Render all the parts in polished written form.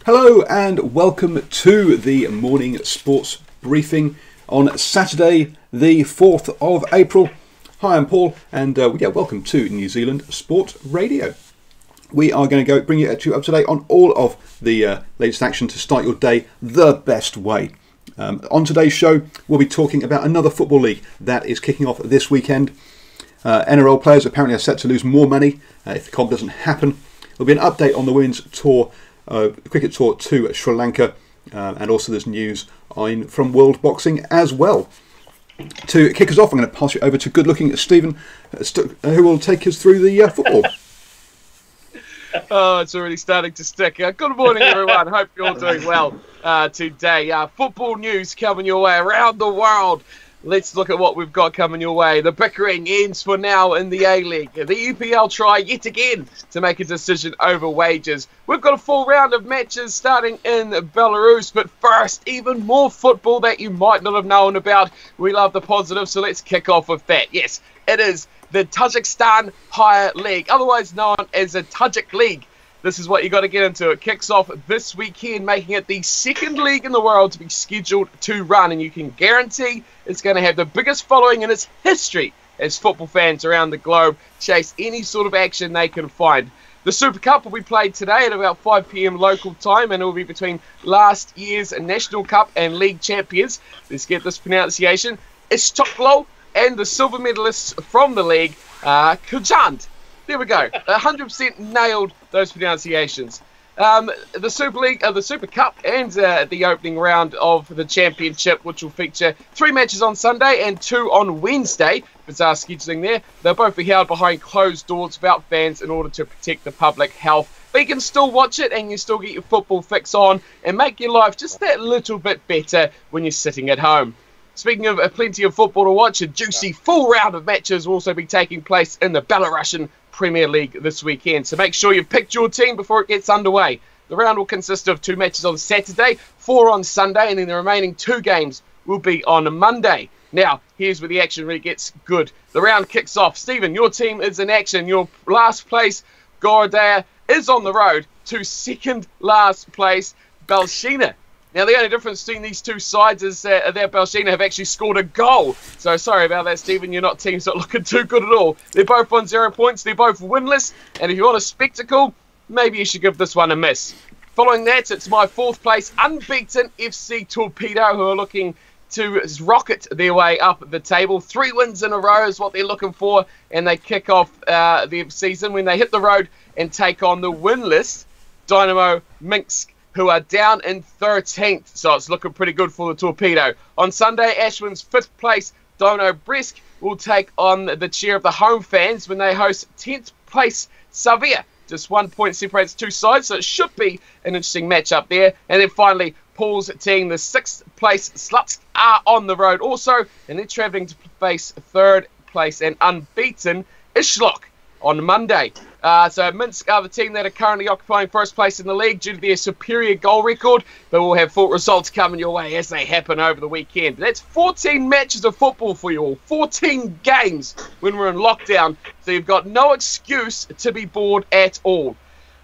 Hello and welcome to the morning sports briefing on Saturday the 4th of April. Hi, I'm Paul and welcome to New Zealand Sport Radio. We are going to bring you up to date on all of the latest action to start your day the best way. On today's show we'll be talking about another football league that is kicking off this weekend. NRL players apparently are set to lose more money if the comp doesn't happen. There'll be an update on the women's tour, cricket tour to Sri Lanka, and also there's news from World Boxing as well. To kick us off, I'm going to pass you over to good-looking Stephen, who will take us through the football. Oh, it's already starting to stick. Good morning, everyone. Hope you're all doing well today. Football news coming your way around the world. Let's look at what we've got coming your way. The bickering ends for now in the A-League. The EPL try yet again to make a decision over wages. We've got a full round of matches starting in Belarus. But first, even more football that you might not have known about. We love the positive, so let's kick off with that. Yes, it is the Tajikistan Higher League, otherwise known as the Tajik League. This is what you got to get into. It kicks off this weekend, making it the second league in the world to be scheduled to run. And you can guarantee it's going to have the biggest following in its history as football fans around the globe chase any sort of action they can find. The Super Cup will be played today at about 5 p.m. local time, and it will be between last year's National Cup and league champions. Let's get this pronunciation. Istoklal and the silver medalists from the league, Kujand. There we go. 100% nailed those pronunciations. The Super League, the Super Cup, and the opening round of the Championship, which will feature 3 matches on Sunday and 2 on Wednesday. Bizarre scheduling there. They'll both be held behind closed doors without fans in order to protect the public health. But you can still watch it and you still get your football fix on and make your life just that little bit better when you're sitting at home. Speaking of plenty of football to watch, a juicy full round of matches will also be taking place in the Belarusian Premier League this weekend. So make sure you've picked your team before it gets underway. The round will consist of 2 matches on Saturday, 4 on Sunday, and then the remaining 2 games will be on Monday. Now, here's where the action really gets good. The round kicks off. Stephen, your team is in action. Your last place, Gorodaya, is on the road to second last place, Belshina. Now, the only difference between these two sides is that Belshina have actually scored a goal. So, sorry about that, Stephen. You're not teams not looking too good at all. They're both on 0 points. They're both winless. And if you want a spectacle, maybe you should give this one a miss. Following that, it's my 4th place, unbeaten FC Torpedo, who are looking to rocket their way up the table. 3 wins in a row is what they're looking for. And they kick off the season when they hit the road and take on the winless Dynamo Minsk, who are down in 13th, so it's looking pretty good for the Torpedo. On Sunday, Ashwin's 5th place, Dino Bresk, will take on the cheer of the home fans when they host 10th place Savia. Just 1 point separates 2 sides, so it should be an interesting match up there. And then finally, Paul's team, the 6th place Sluts, are on the road also, and they're travelling to face 3rd place and unbeaten Ishlok on Monday. So Minsk are the team that are currently occupying 1st place in the league due to their superior goal record, but we'll have full results coming your way as they happen over the weekend. That's 14 matches of football for you all, 14 games when we're in lockdown, so you've got no excuse to be bored at all.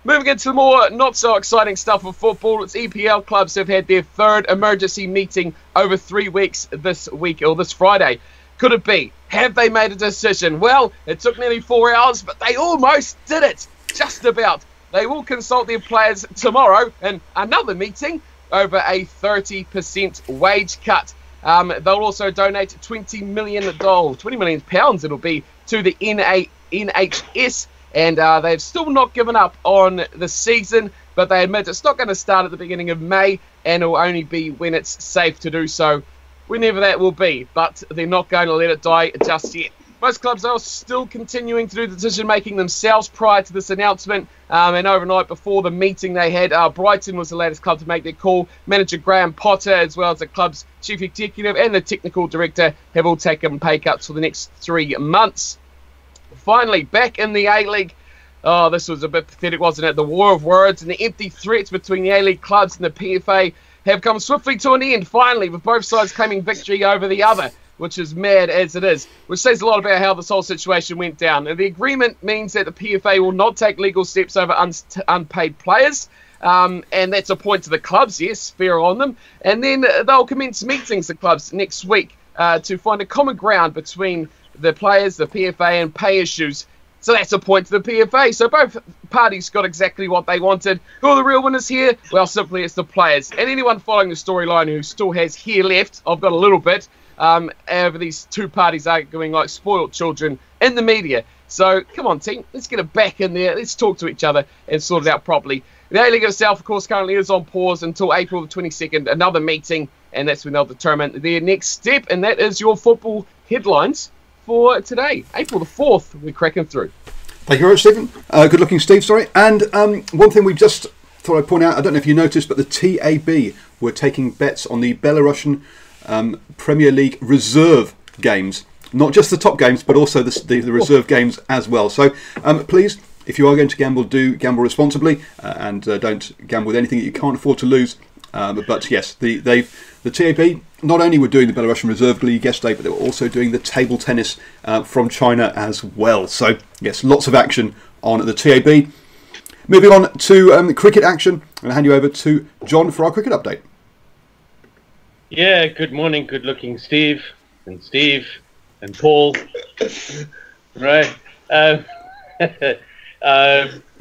Moving into more not so exciting stuff of football, its EPL clubs have had their 3rd emergency meeting over 3 weeks this week, or this Friday. Could it be? Have they made a decision? Well, it took nearly 4 hours, but they almost did it. Just about. They will consult their players tomorrow in another meeting over a 30% wage cut. They'll also donate £20 million it'll be, to the NHS. And they've still not given up on the season, but they admit it's not going to start at the beginning of May, and it will only be when it's safe to do so, whenever that will be, but they're not going to let it die just yet. Most clubs are still continuing to do the decision-making themselves prior to this announcement, and overnight before the meeting they had, Brighton was the latest club to make their call. Manager Graham Potter, as well as the club's chief executive and the technical director, have all taken pay cuts for the next 3 months. Finally, back in the A-League. Oh, this was a bit pathetic, wasn't it? The war of words and the empty threats between the A-League clubs and the PFA have come swiftly to an end, finally, with both sides claiming victory over the other. which is mad as it is, which says a lot about how this whole situation went down. And the agreement means that the PFA will not take legal steps over unpaid players. And that's a point to the clubs, yes, fair on them. And then they'll commence meetings, the clubs, next week to find a common ground between the players, the PFA, and pay issues. So that's a point to the PFA. So both parties got exactly what they wanted. Who are the real winners here? Well, simply it's the players. And anyone following the storyline who still has hair left, I've got a little bit, over these two parties arguing like spoiled children in the media. So come on, team, let's get it back in there. Let's talk to each other and sort it out properly. The A-League itself, of course, currently is on pause until April the 22nd, another meeting, and that's when they'll determine their next step, and that is your football headlines for today, April the 4th. We're cracking through. Thank you very much, Stephen. Good looking, Steve, sorry. And one thing we just thought I'd point out, I don't know if you noticed, but the TAB were taking bets on the Belarusian Premier League reserve games. Not just the top games, but also the reserve games as well. So please, if you are going to gamble, do gamble responsibly and don't gamble with anything that you can't afford to lose. But yes, the TAB not only were doing the Belarusian Reserve League yesterday, but they were also doing the table tennis from China as well. So yes, lots of action on the TAB. Moving on to cricket action, I'm going to hand you over to John for our cricket update. Yeah, good morning, good looking Steve and Paul. Right.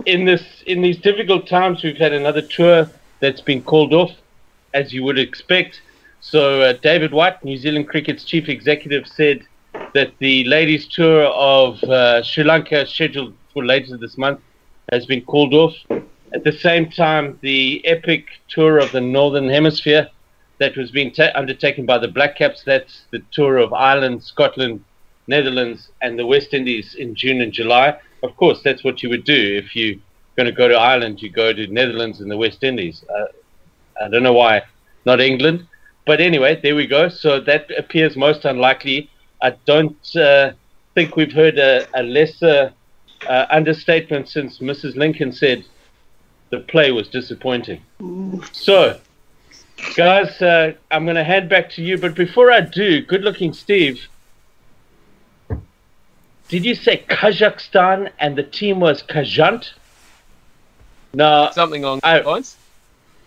In these difficult times, we've had another tour that's been called off, as you would expect. So David White, New Zealand Cricket's chief executive, said that the ladies' tour of Sri Lanka, scheduled for later this month, has been called off. At the same time, the epic tour of the Northern Hemisphere that was being undertaken by the Black Caps, that's the tour of Ireland, Scotland, Netherlands, and the West Indies in June and July. Of course, that's what you would do if you're going to go to Ireland. You go to Netherlands and the West Indies. I don't know why not England, but anyway, there we go. So that appears most unlikely. I don't think we've heard a lesser understatement since Mrs. Lincoln said the play was disappointing. So, guys, I'm going to hand back to you. But before I do, good-looking Steve, did you say Kazakhstan and the team was Kazant? No, something along those lines.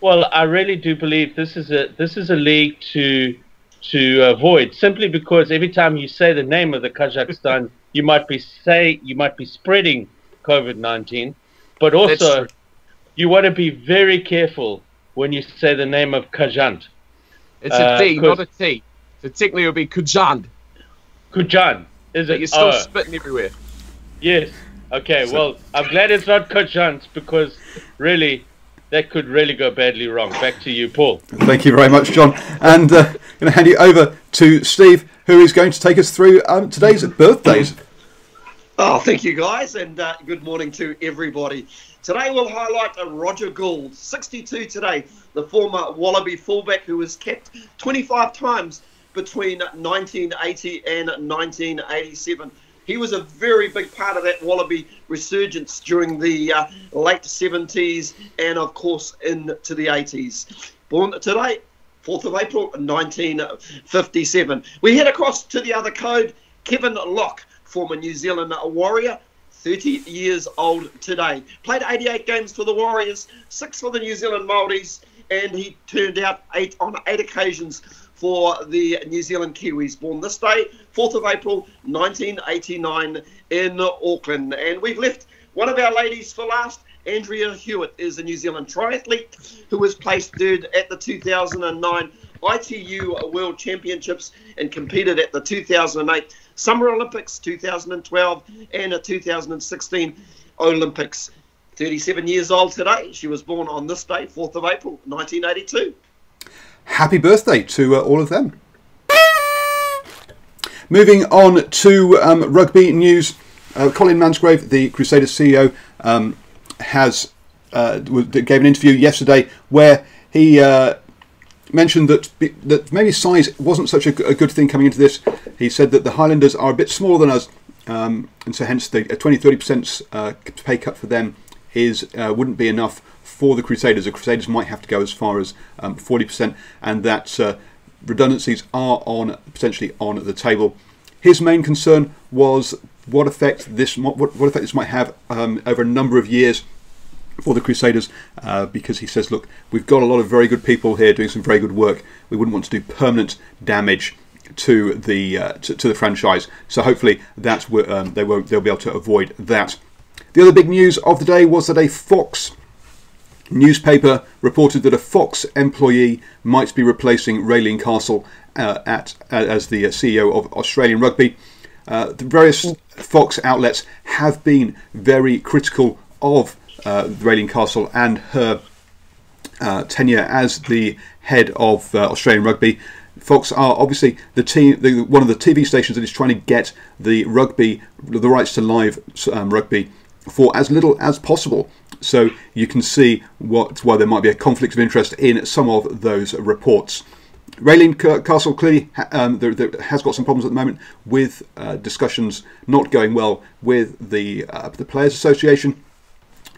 Well, I really do believe this is a league to avoid, simply because every time you say the name of the Kazakhstan, you might be spreading COVID-19, but also you want to be very careful when you say the name of Kazant. It's a D, not a T. So technically it would be Kujand. Kujand. Is it? But you're still spitting everywhere. Yes. Okay, well, I'm glad it's not Kajant, because really, that could really go badly wrong. Back to you, Paul. Thank you very much, John. And I'm going to hand you over to Steve, who is going to take us through today's birthdays. Oh, thank you, guys, and good morning to everybody. Today we'll highlight Roger Gould, 62 today, the former Wallaby fullback who was capped 25 times between 1980 and 1987. He was a very big part of that Wallaby resurgence during the late 70s and, of course, into the 80s. Born today, 4th of April, 1957. We head across to the other code. Kevin Locke, former New Zealand Warrior, 30 years old today. Played 88 games for the Warriors, 6 for the New Zealand Māoris, and he turned out on 8 occasions for the New Zealand Kiwis. Born this day, 4th of April, 1989 in Auckland. And we've left one of our ladies for last. Andrea Hewitt is a New Zealand triathlete who was placed third at the 2009 ITU World Championships and competed at the 2008 Summer Olympics, 2012 and the 2016 Olympics. 37 years old today. She was born on this day, 4th of April, 1982. Happy birthday to all of them. Moving on to rugby news. Colin Mansgrave, the Crusaders CEO, gave an interview yesterday where he mentioned that maybe size wasn't such a good thing coming into this. He said that the Highlanders are a bit smaller than us, and so hence a 20-30% pay cut for them wouldn't be enough for the Crusaders. The Crusaders might have to go as far as 40%, and that redundancies are potentially on the table. His main concern was what effect this might have over a number of years for the Crusaders, because he says, look, we've got a lot of very good people here doing some very good work. We wouldn't want to do permanent damage to the franchise. So hopefully they'll be able to avoid that. The other big news of the day was that a Fox newspaper reported that a Fox employee might be replacing Raelene Castle as the CEO of Australian Rugby. The various Fox outlets have been very critical of Raelene Castle and her tenure as the head of Australian Rugby. Fox are obviously one of the TV stations that is trying to get the rights to live rugby for as little as possible. So you can see why there might be a conflict of interest in some of those reports. Raelene Castle clearly has got some problems at the moment with discussions not going well with the Players Association.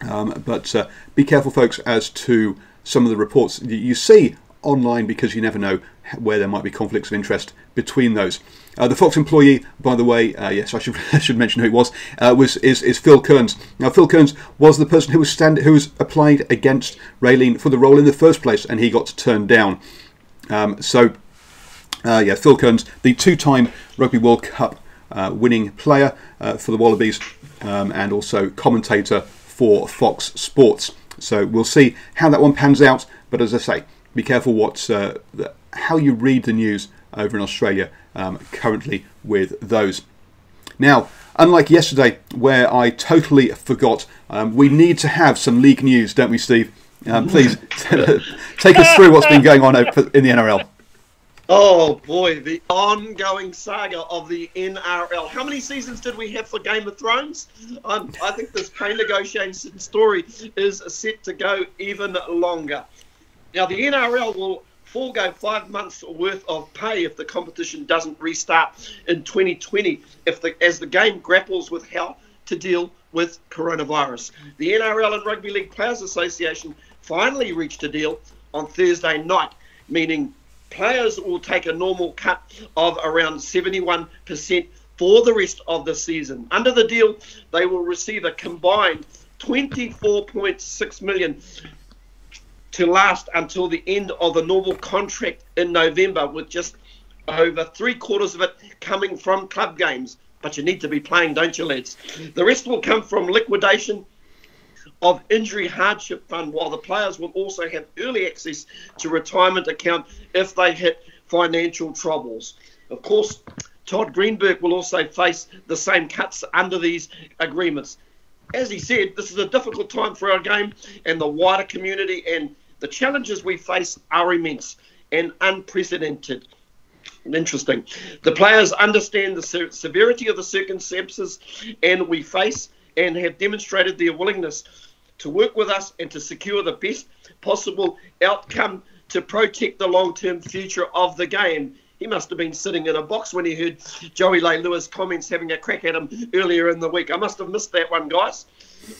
But be careful, folks, as to some of the reports you see online, because you never know where there might be conflicts of interest between those. The Fox employee, by the way, yes, I should mention who it was. Is Phil Kearns. Now, Phil Kearns was the person who was applied against Raelene for the role in the first place, and he got turned down. Phil Kearns, the two-time Rugby World Cup winning player for the Wallabies, and also commentator for Fox Sports. So we'll see how that one pans out. But as I say, be careful how you read the news over in Australia currently with those. Now, unlike yesterday, where I totally forgot, we need to have some league news, don't we, Steve? Please take us through what's been going on in the NRL. Oh boy, the ongoing saga of the NRL. How many seasons did we have for Game of Thrones? I think this pay negotiation story is set to go even longer. Now, the NRL will forego 5 months worth of pay if the competition doesn't restart in 2020, as the game grapples with how to deal with coronavirus. The NRL and Rugby League Players Association finally reached a deal on Thursday night, meaning players will take a normal cut of around 71% for the rest of the season. Under the deal, they will receive a combined $24.6 million to last until the end of the normal contract in November, with just over 3/4 of it coming from club games. But you need to be playing, don't you, lads? The rest will come from liquidation of injury hardship fund, while the players will also have early access to retirement account if they hit financial troubles. Of course, Todd Greenberg will also face the same cuts under these agreements. As he said, this is a difficult time for our game and the wider community, and the challenges we face are immense and unprecedented. Interesting. The players understand the severity of the circumstances and we face, and have demonstrated their willingness to work with us and to secure the best possible outcome to protect the long-term future of the game. He must have been sitting in a box when he heard Joey Leilua comments having a crack at him earlier in the week. I must have missed that one, guys.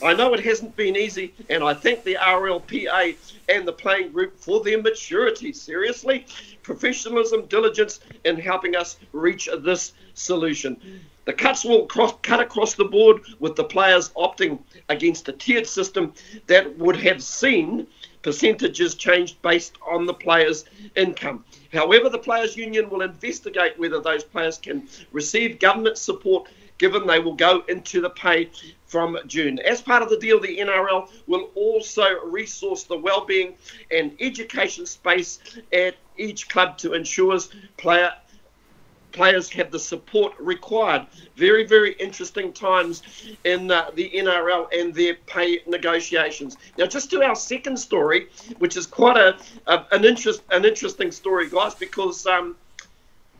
I know it hasn't been easy, and I thank the RLPA and the playing group for their maturity, seriously, professionalism, diligence in helping us reach this solution. The cuts will cut across the board, with the players opting against a tiered system that would have seen percentages changed based on the players' income. However, the Players' Union will investigate whether those players can receive government support, given they will go into the pay from June. As part of the deal, the NRL will also resource the wellbeing and education space at each club to ensure players have the support required. Very, very interesting times in the NRL and their pay negotiations. Now, just to our second story, which is quite an interesting story, guys, because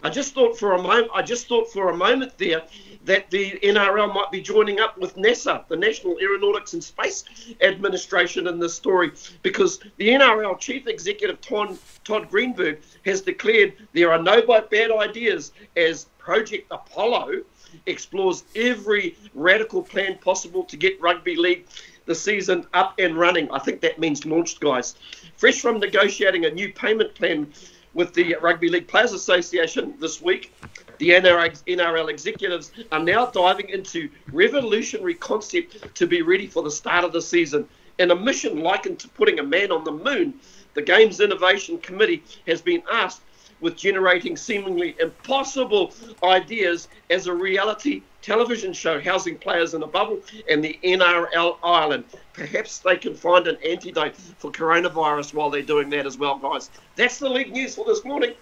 I just thought for a moment there that the NRL might be joining up with NASA, the National Aeronautics and Space Administration, in this story, because the NRL Chief Executive Todd Greenberg has declared there are no bad ideas, as Project Apollo explores every radical plan possible to get rugby league the season up and running. I think that means launched, guys. Fresh from negotiating a new payment plan with the Rugby League Players Association this week. The NRL executives are now diving into revolutionary concept to be ready for the start of the season. In a mission likened to putting a man on the moon, the Games Innovation Committee has been asked with generating seemingly impossible ideas as a reality television show housing players in a bubble and the NRL Island. Perhaps they can find an antidote for coronavirus while they're doing that as well, guys. That's the league news for this morning.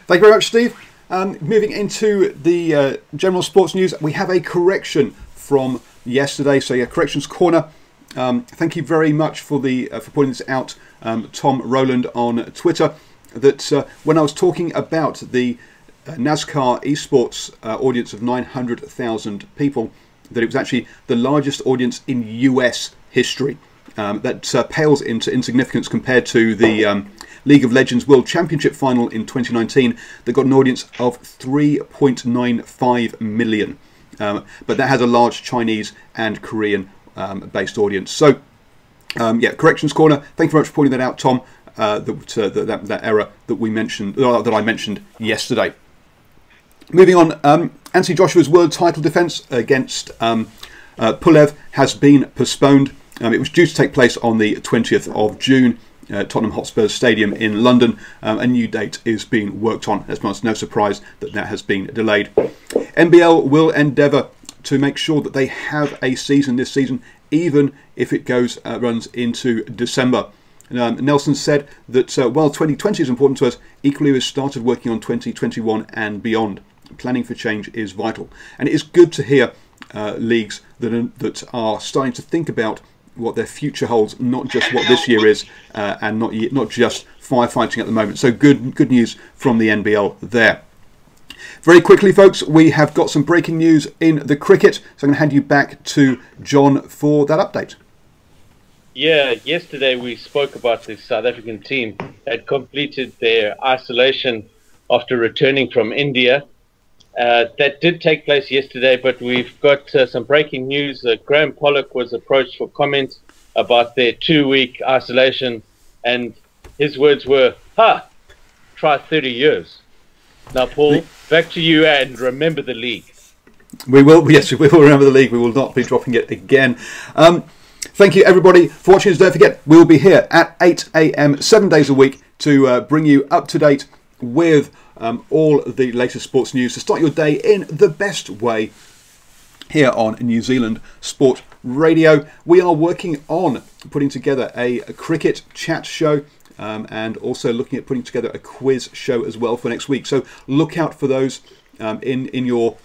Thank you very much, Steve. Moving into the general sports news, we have a correction from yesterday. So, yeah, Corrections Corner. Thank you very much for pointing this out, Tom Rowland on Twitter. That when I was talking about the NASCAR esports audience of 900,000 people, that it was actually the largest audience in US history. That pales into insignificance compared to the League of Legends World Championship final in 2019 that got an audience of 3.95 million. But that has a large Chinese and Korean based audience. So, yeah, Corrections Corner. Thank you very much for pointing that out, Tom. That error that we mentioned, that I mentioned yesterday. Moving on, Anthony Joshua's world title defence against Pulev has been postponed. It was due to take place on the 20th of June. Tottenham Hotspur Stadium in London. A new date is being worked on. It's no surprise that has been delayed. NBL will endeavour to make sure that they have a season this season, even if it runs into December. Nelson said that while 2020 is important to us, equally we've started working on 2021 and beyond. Planning for change is vital. And it is good to hear leagues that are starting to think about what their future holds, not just what this year is, and not just firefighting at the moment. So good news from the NBL there. Very quickly, folks, we have got some breaking news in the cricket. So I'm going to hand you back to John for that update. Yeah, yesterday we spoke about the South African team had completed their isolation after returning from India. That did take place yesterday, but we've got some breaking news. Graham Pollock was approached for comment about their 2-week isolation, and his words were, try 30 years. Now, Paul, back to you, and remember the league. We will remember the league. We will not be dropping it again. Thank you, everybody, for watching us. Don't forget, we will be here at 8 a.m. 7 days a week to bring you up to date with all the latest sports news to start your day in the best way here on New Zealand Sport Radio. We are working on putting together a cricket chat show and also looking at putting together a quiz show as well for next week. So look out for those in your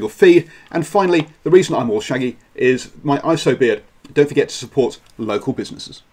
feed. And finally, the reason I'm all shaggy is my ISO beard. Don't forget to support local businesses.